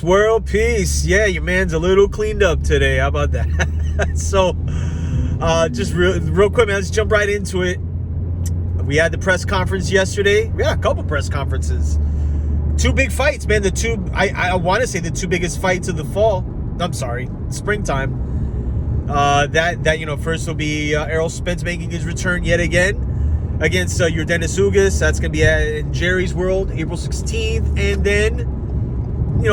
world peace. Yeah, your man's a little cleaned up today. How about that? So, just real quick, man, let's jump right into it. We had the press conference yesterday. We had a couple press conferences. Two big fights, man. I want to say the two biggest fights of the fall. I'm sorry, springtime. First will be Errol Spence making his return yet again against Yordenis Ugas. That's going to be in Jerry's World, April 16th. And then,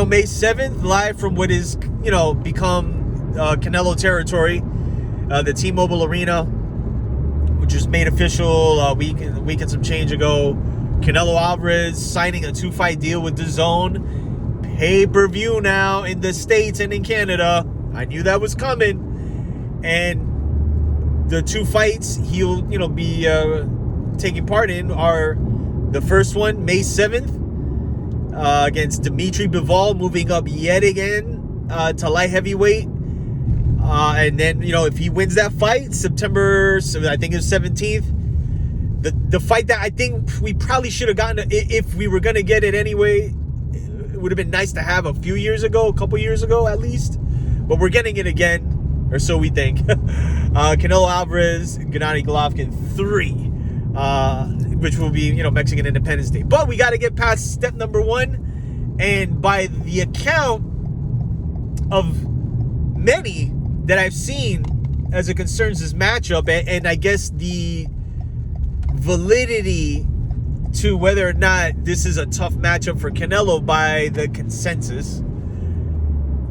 May 7th, live from what is, become Canelo territory, the T-Mobile Arena, which was made official a week and some change ago. Canelo Alvarez signing a 2-fight deal with DAZN. Pay-per-view now in the States and in Canada. I knew that was coming. And the two fights he'll, be taking part in are the first one, May 7th, against Dmitry Bivol, moving up yet again to light heavyweight. And then, if he wins that fight, September, I think it's 17th, the fight that I think we probably should have gotten, if we were going to get it anyway, it would have been nice to have a couple years ago at least. But we're getting it again, or so we think. Canelo Alvarez, Gennady Golovkin 3, which will be, Mexican Independence Day. But we got to get past step number 1. And by the account of many that I've seen as it concerns this matchup, and I guess the validity to whether or not this is a tough matchup for Canelo by the consensus,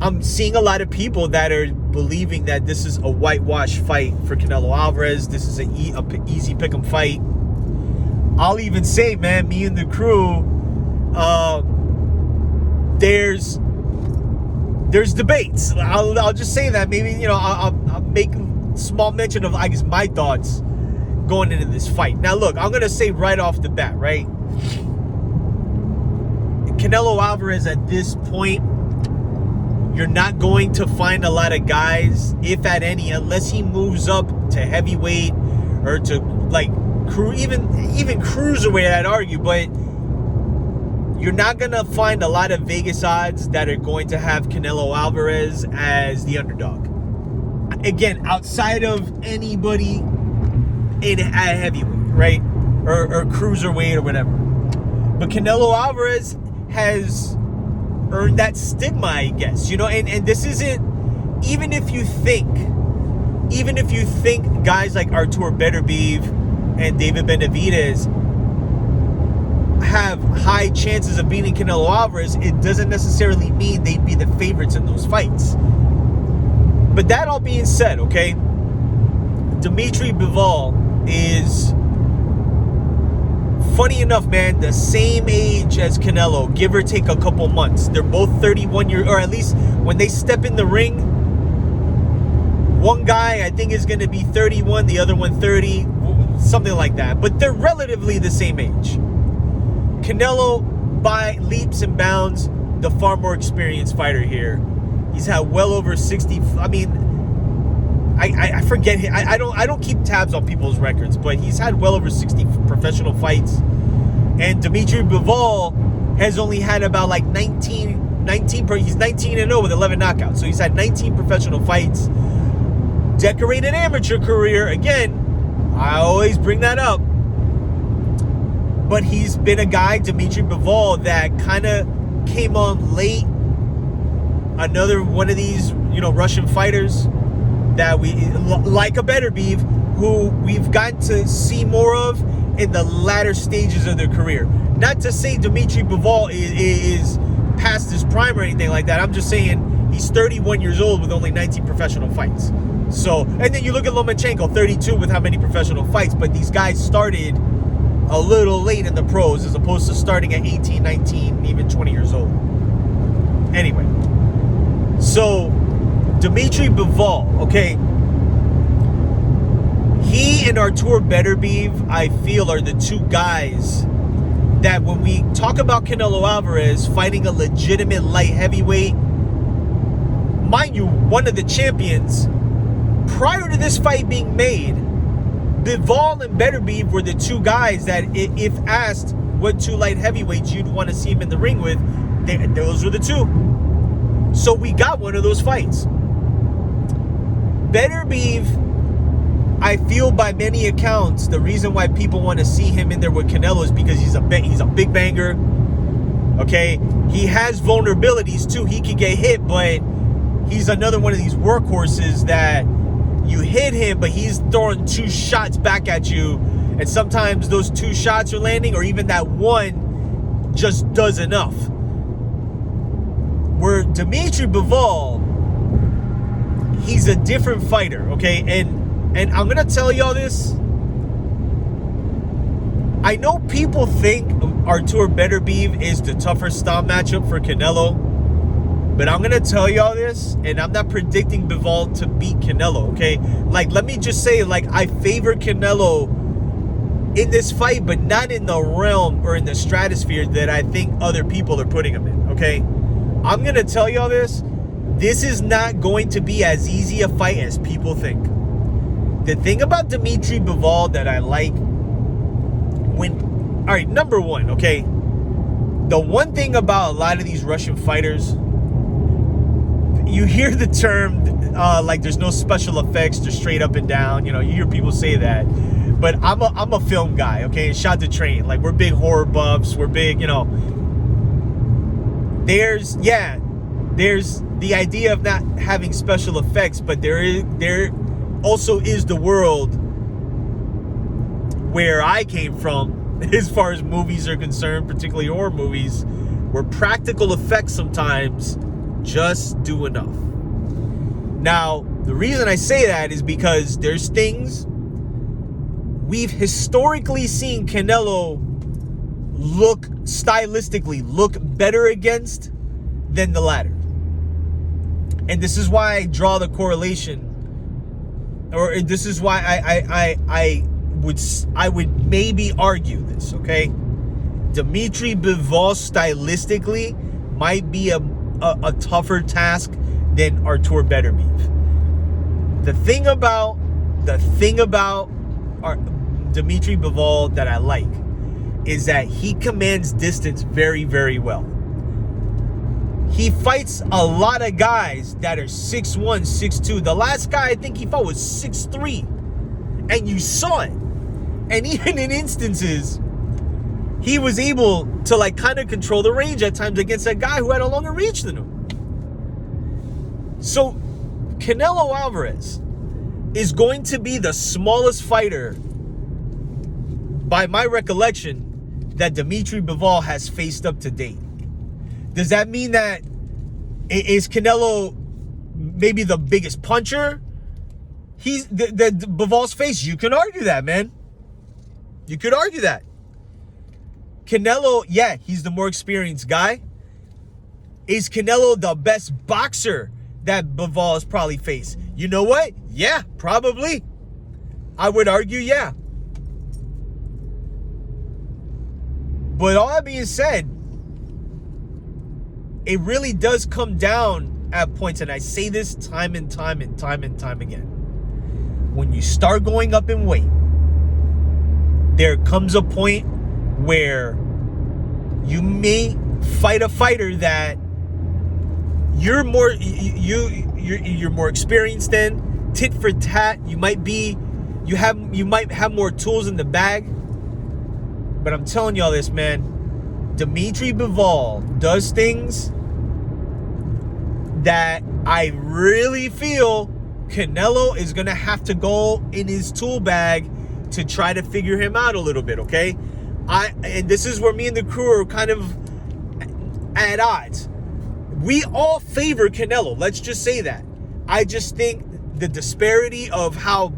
I'm seeing a lot of people that are believing that this is a whitewash fight for Canelo Alvarez. This is an easy pick'em fight. I'll even say, man, me and the crew, there's debates. I'll just say that. Maybe, I'll make small mention of, I guess, my thoughts going into this fight. Now, look, I'm going to say right off the bat, right? Canelo Alvarez at this point, you're not going to find a lot of guys, if at any, unless he moves up to heavyweight or to, even cruiserweight, I'd argue, but you're not going to find a lot of Vegas odds that are going to have Canelo Alvarez as the underdog. Again, outside of anybody at heavyweight, right? Or cruiserweight or whatever. But Canelo Alvarez has earned that stigma, I guess. And this isn't, even if you think guys like Artur Beterbiev and David Benavidez have high chances of beating Canelo Alvarez, it doesn't necessarily mean they'd be the favorites in those fights. But that all being said, okay, Dmitry Bivol is, funny enough, man, the same age as Canelo, give or take a couple months. They're both 31 years, or at least when they step in the ring, one guy I think is going to be 31, the other one 30, something like that. But they're relatively the same age. Canelo, by leaps and bounds, the far more experienced fighter here. He's had well over 60. I mean, I forget. I don't keep tabs on people's records, but he's had well over 60 professional fights. And Dmitry Bivol has only had about 19. He's 19-0 with 11 knockouts. So he's had 19 professional fights. Decorated amateur career. Again, I always bring that up. But he's been a guy, Dmitry Bivol, that kind of came on late. Another one of these, Russian fighters that we, like a Beterbiev, who we've gotten to see more of in the latter stages of their career. Not to say Dmitry Bivol is past his prime or anything like that. I'm just saying he's 31 years old with only 19 professional fights. So, and then you look at Lomachenko, 32 with how many professional fights, but these guys started a little late in the pros as opposed to starting at 18, 19, even 20 years old. Anyway, so Dmitry Bivol, okay, he and Artur Beterbiev, I feel, are the two guys that when we talk about Canelo Alvarez fighting a legitimate light heavyweight, mind you, one of the champions, prior to this fight being made, Bivol and Beterbiev were the two guys that, if asked what two light heavyweights you'd want to see him in the ring with, those were the two. So we got one of those fights. Beterbiev, I feel by many accounts, the reason why people want to see him in there with Canelo is because he's a big banger. Okay, he has vulnerabilities too. He could get hit, but he's another one of these workhorses that you hit him, but he's throwing 2 shots back at you, and sometimes those 2 shots are landing, or even that one just does enough. Where Dmitry Bivol, he's a different fighter, okay? And I'm gonna tell y'all this. I know people think Artur Beterbiev is the tougher style matchup for Canelo, but I'm gonna tell y'all this, and I'm not predicting Bivol to beat Canelo, okay? Like, let me just say, like, I favor Canelo in this fight, but not in the realm or in the stratosphere that I think other people are putting him in, okay? I'm gonna tell y'all this. This is not going to be as easy a fight as people think. The thing about Dmitry Bivol that I like, all right, number one, okay? The one thing about a lot of these Russian fighters, you hear the term, like there's no special effects, they're straight up and down. You know, you hear people say that. But I'm a film guy, okay? Shot to train. Like, we're big horror buffs. We're big, you know. There's the idea of not having special effects, but there also is the world where I came from, as far as movies are concerned, particularly horror movies, where practical effects sometimes just do enough. Now, the reason I say that is because there's things we've historically seen Canelo stylistically look better against than the latter. And this is why I draw the correlation, or this is why I would maybe argue this, okay? Dmitry Bivol stylistically might be a tougher task than Artur Beterbiev. The thing about Dmitry Bivol that I like is that he commands distance very, very well. He fights a lot of guys that are 6'1", 6'2". The last guy I think he fought was 6'3", and you saw it. And even in instances, he was able to like kind of control the range at times against a guy who had a longer reach than him. So Canelo Alvarez is going to be the smallest fighter, by my recollection, that Dmitry Bivol has faced up to date. Does that mean that is Canelo maybe the biggest puncher he's the Bivol's faced? You can argue that, man. You could argue that. Canelo, yeah, he's the more experienced guy. Is Canelo the best boxer that Bivol has probably faced? You know what? Yeah, probably. I would argue, yeah. But all that being said, it really does come down at points, and I say this time and time again. When you start going up in weight, there comes a point where you may fight a fighter that you're more experienced in, tit for tat. You might have more tools in the bag. But I'm telling y'all this, man. Dmitry Bivol does things that I really feel Canelo is going to have to go in his tool bag to try to figure him out a little bit, okay? And this is where me and the crew are kind of at odds. We all favor Canelo. Let's just say that. I just think the disparity of how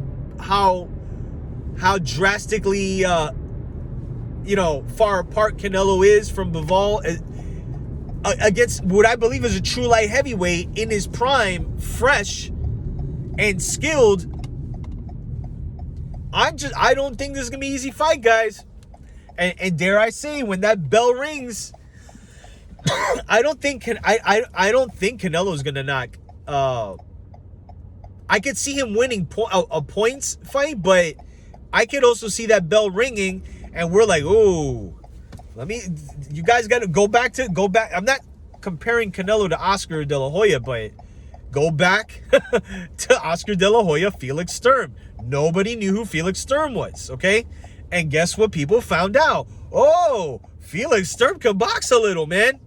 drastically far apart Canelo is from Bivol against what I believe is a true light heavyweight in his prime, fresh and skilled. I don't think this is gonna be an easy fight, guys. And dare I say, when that bell rings, I don't think Canelo's gonna knock. I could see him winning a points fight, but I could also see that bell ringing, and we're like, oh, you guys got to go back. I'm not comparing Canelo to Oscar De La Hoya, but go back to Oscar De La Hoya, Felix Sturm. Nobody knew who Felix Sturm was, okay? And guess what people found out? Oh, Felix Sturm can box a little, man.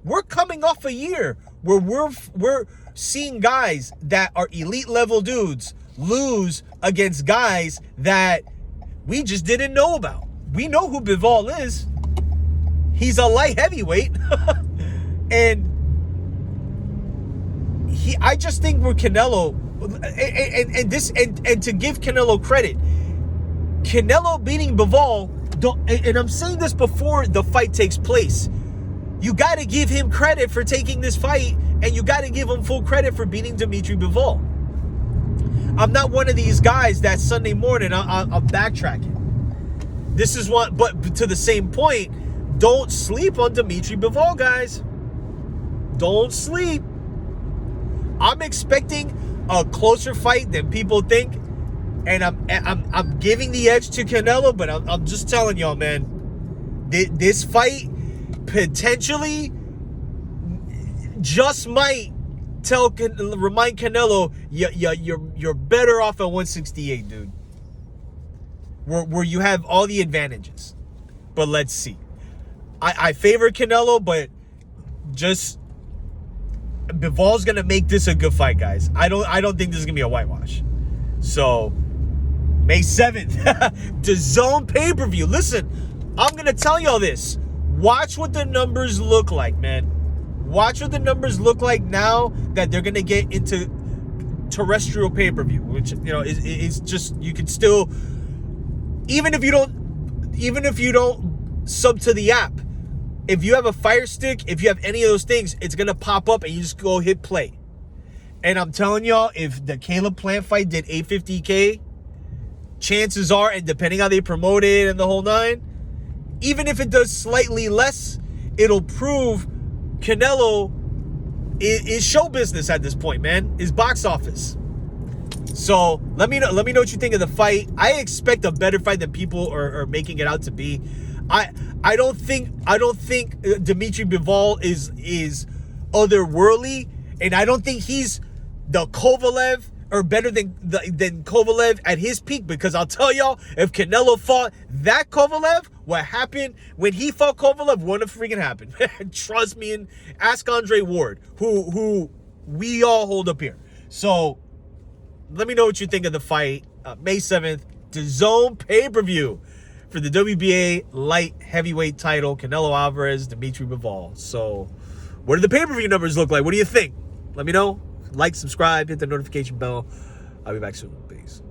We're coming off a year where we're seeing guys that are elite level dudes lose against guys that we just didn't know about. We know who Bivol is. He's a light heavyweight. And I just think with Canelo, and to give Canelo credit, Canelo beating Bivol, and I'm saying this before the fight takes place, you got to give him credit for taking this fight, and you got to give him full credit for beating Dmitry Bivol. I'm not one of these guys that Sunday morning I'm backtracking. This is one, but to the same point, don't sleep on Dmitry Bivol, guys. Don't sleep. I'm expecting a closer fight than people think, and I'm giving the edge to Canelo, but I'm just telling y'all, man, this fight potentially just might remind Canelo, you're better off at 168, dude. Where you have all the advantages. But let's see. I favor Canelo, but just Bivol's gonna make this a good fight, guys. I don't think this is gonna be a whitewash. So May 7th, DAZN pay-per-view. Listen, I'm gonna tell y'all this. Watch what the numbers look like, man. Watch what the numbers look like now that they're gonna get into terrestrial pay-per-view, which, you know, is just, you can still, even if you don't sub to the app, if you have a Fire Stick, if you have any of those things, it's gonna pop up and you just go hit play. And I'm telling y'all, if the Caleb Plant fight did 850K, chances are, and depending how they promote it and the whole nine, even if it does slightly less, it'll prove Canelo is show business at this point, man. Is box office. So let me know what you think of the fight. I expect a better fight than people are making it out to be. I don't think Dmitry Bivol is otherworldly, and I don't think he's the Kovalev or better than Kovalev at his peak, because I'll tell y'all, if Canelo fought that Kovalev, what happened when he fought Kovalev wouldn't have freaking happened. Trust me, and ask Andre Ward, who we all hold up here. So let me know what you think of the fight. May 7th, DAZN pay-per-view for the WBA light heavyweight title, Canelo Alvarez, Dmitry Bivol. So what do the pay-per-view numbers look like? What do you think? Let me know. Like, subscribe, hit the notification bell. I'll be back soon. Peace.